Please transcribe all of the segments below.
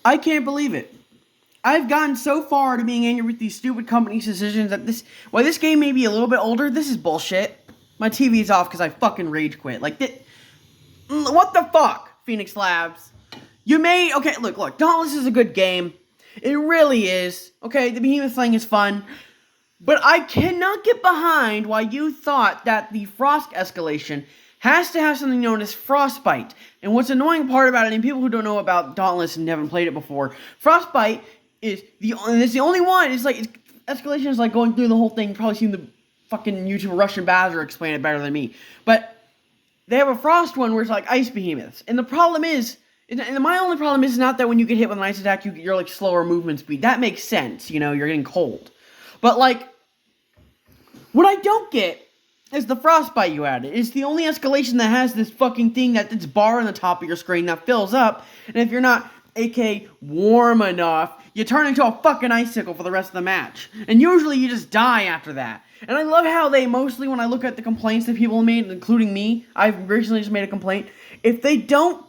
I can't believe it. I've gotten so far to being angry with these stupid companies' decisions that while this game may be a little bit older, this is bullshit. My TV's off because I fucking rage quit. What the fuck, Phoenix Labs? Okay, look, Dauntless is a good game. It really is. Okay, the Behemoth thing is fun. But I cannot get behind why you thought that the Frost escalation has to have something known as Frostbite. And what's annoying part about it, and people who don't know about Dauntless and haven't played it before, Frostbite is it's the only one. Escalation is like going through the whole thing. You've probably seen the fucking YouTuber Russian Bazzer explain it better than me. But they have a Frost one where it's like Ice Behemoths. And the problem is, and my only problem is not that when you get hit with an ice attack, you're like slower movement speed. That makes sense, you're getting cold. But what I don't get is the Frostbite you added. It's the only escalation that has this fucking thing that's bar on the top of your screen that fills up, and if you're not, aka, warm enough, you turn into a fucking icicle for the rest of the match. And usually you just die after that. And I love how they mostly, when I look at the complaints that people made, including me, I've recently just made a complaint, if they don't,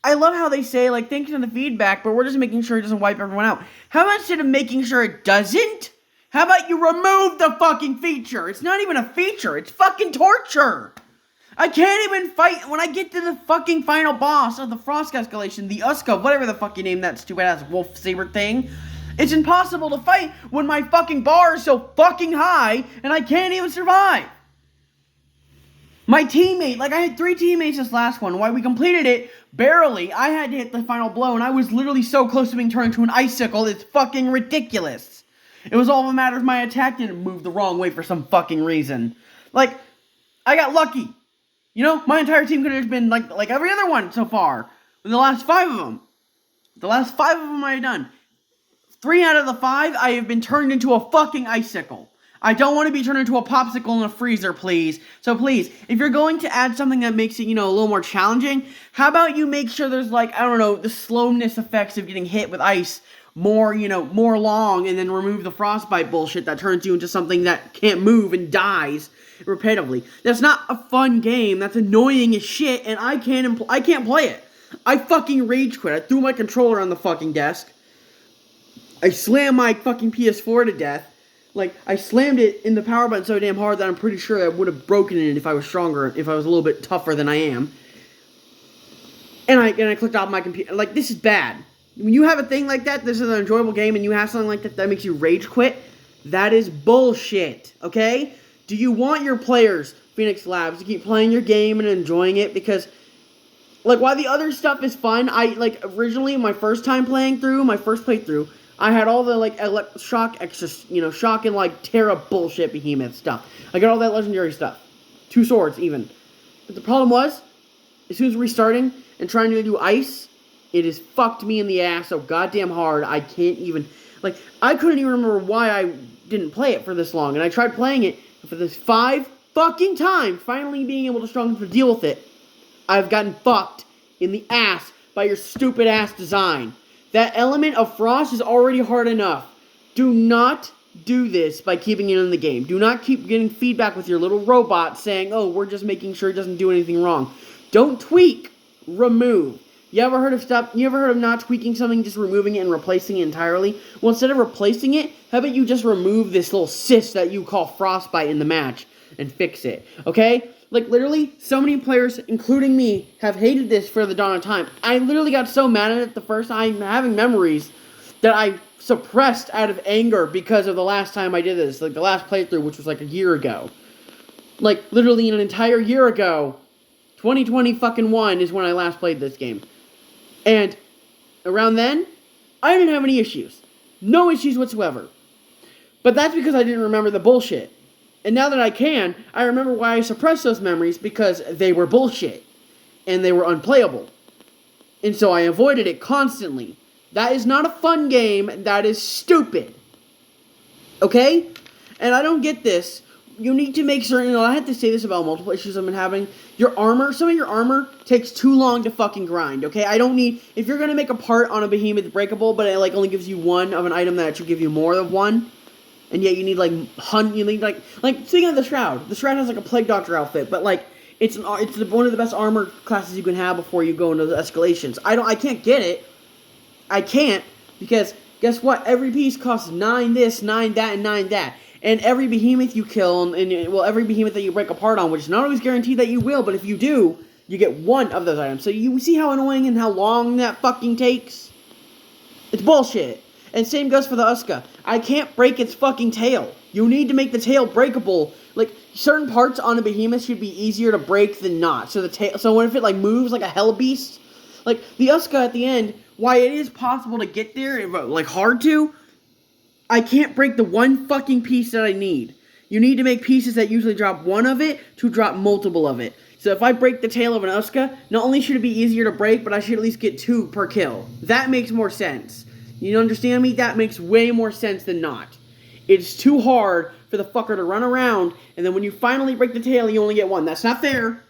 I love how they say, thanks for the feedback, but we're just making sure it doesn't wipe everyone out. How about instead of making sure it doesn't, how about you remove the fucking feature? It's not even a feature, it's fucking torture. I can't even fight when I get to the fucking final boss of the Frost escalation, the Uska, whatever the fuck you name that stupid ass wolf saber thing. It's impossible to fight when my fucking bar is so fucking high and I can't even survive. My teammate, I had 3 teammates this last one. Why we completed it, barely. I had to hit the final blow and I was literally so close to being turned into an icicle, it's fucking ridiculous. It was all a matter of my attack didn't move the wrong way for some fucking reason. I got lucky. My entire team could have been like every other one so far. The last 5 of them. The last 5 of them I had done. 3 out of the 5, I have been turned into a fucking icicle. I don't want to be turned into a popsicle in a freezer, please. So please, if you're going to add something that makes it, a little more challenging, how about you make sure there's the slowness effects of getting hit with ice more long, and then remove the frostbite bullshit that turns you into something that can't move and dies repetitively. That's not a fun game. That's annoying as shit, and I can't play it. I fucking rage quit. I threw my controller on the fucking desk. I slammed my fucking PS4 to death. I slammed it in the power button so damn hard that I'm pretty sure I would have broken it if I was stronger, if I was a little bit tougher than I am. And I clicked off my computer. This is bad. When you have a thing like that, this is an enjoyable game, and you have something like that makes you rage quit, that is bullshit, okay? Do you want your players, Phoenix Labs, to keep playing your game and enjoying it? Because, while the other stuff is fun, originally, my first playthrough, I had all the, shock extra, shock and, Terra bullshit behemoth stuff. I got all that legendary stuff. 2 swords, even. But the problem was, as soon as restarting and trying to do ice, it has fucked me in the ass so goddamn hard, I can't even, I couldn't even remember why I didn't play it for this long, and I tried playing it, and for this 5 fucking times, finally being able to deal with it, I've gotten fucked in the ass by your stupid ass design. That element of frost is already hard enough. Do not do this by keeping it in the game. Do not keep getting feedback with your little robot saying, oh, we're just making sure it doesn't do anything wrong. Don't tweak, remove. You ever heard of not tweaking something, just removing it and replacing it entirely? Well, instead of replacing it, how about you just remove this little cyst that you call frostbite in the match and fix it, okay? Literally, so many players, including me, have hated this for the dawn of time. I literally got so mad at it the first time, having memories that I suppressed out of anger because of the last time I did this, the last playthrough, which was a year ago. Literally an entire year ago, 2021 is when I last played this game. And around then, I didn't have any issues. No issues whatsoever. But that's because I didn't remember the bullshit. And now that I can, I remember why I suppressed those memories, because they were bullshit. And they were unplayable. And so I avoided it constantly. That is not a fun game. That is stupid. Okay? And I don't get this. You need to make certain, I have to say this about multiple issues I've been having. Some of your armor takes too long to fucking grind, okay? If you're gonna make a part on a behemoth breakable, but it, only gives you 1 of an item that should give you more of 1, and yet you need, speaking of the Shroud has, a Plague Doctor outfit, but, it's one of the best armor classes you can have before you go into the escalations. I can't get it. I can't, because guess what? Every piece costs 9 this, 9 that, and 9 that. And every behemoth you kill, well, every behemoth that you break apart on, which is not always guaranteed that you will, but if you do, you get one of those items. So you see how annoying and how long that fucking takes? It's bullshit. And same goes for the Uska. I can't break its fucking tail. You need to make the tail breakable. Like, certain parts on a behemoth should be easier to break than not. So the tail, so what if it like moves like a hell beast? Like the Uska at the end, why it is possible to get there, like hard to, I can't break the one fucking piece that I need. You need to make pieces that usually drop one of it to drop multiple of it. So if I break the tail of an Uska, not only should it be easier to break, but I should at least get 2 per kill. That makes more sense. You understand me? That makes way more sense than not. It's too hard for the fucker to run around, and then when you finally break the tail, you only get 1. That's not fair.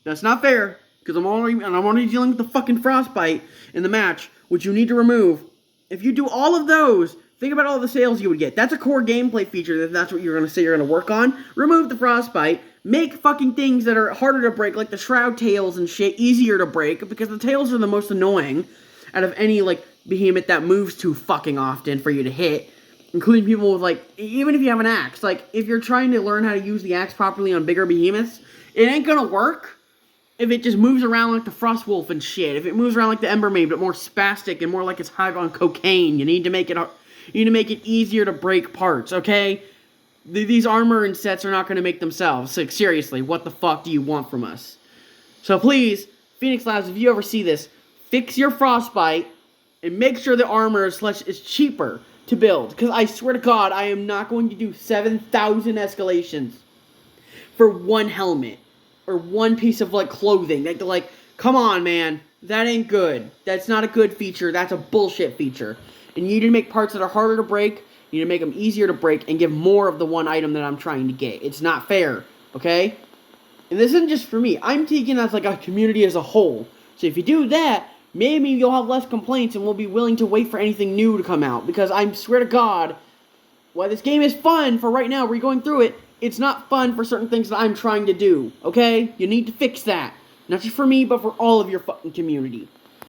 That's not fair. Because I'm already dealing with the fucking frostbite in the match, which you need to remove. If you do all of those, think about all the sales you would get. That's a core gameplay feature, if that's what you're going to say you're going to work on. Remove the frostbite. Make fucking things that are harder to break, like the shroud tails and shit, easier to break, because the tails are the most annoying out of any, like, behemoth that moves too fucking often for you to hit. Including people with, like, even if you have an axe. Like, if you're trying to learn how to use the axe properly on bigger behemoths, it ain't gonna work if it just moves around like the Frostwolf and shit. If it moves around like the Embermaid, but more spastic and more like it's high on cocaine, you need to make it easier to break parts, okay? These armor and sets are not going to make themselves. Like, seriously, what the fuck do you want from us? So please, Phoenix Labs, if you ever see this, fix your frostbite and make sure the armor is cheaper to build. Because I swear to God, I am not going to do 7,000 escalations for one helmet. Or one piece of, like, clothing. Like, come on, man. That ain't good. That's not a good feature. That's a bullshit feature. And you need to make parts that are harder to break. You need to make them easier to break and give more of the one item that I'm trying to get. It's not fair, okay? And this isn't just for me. I'm taking as, like, a community as a whole. So if you do that, maybe you'll have less complaints and we'll be willing to wait for anything new to come out. Because I swear to God, while this game is fun for right now, we're going through it, it's not fun for certain things that I'm trying to do, okay? You need to fix that. Not just for me, but for all of your fucking community.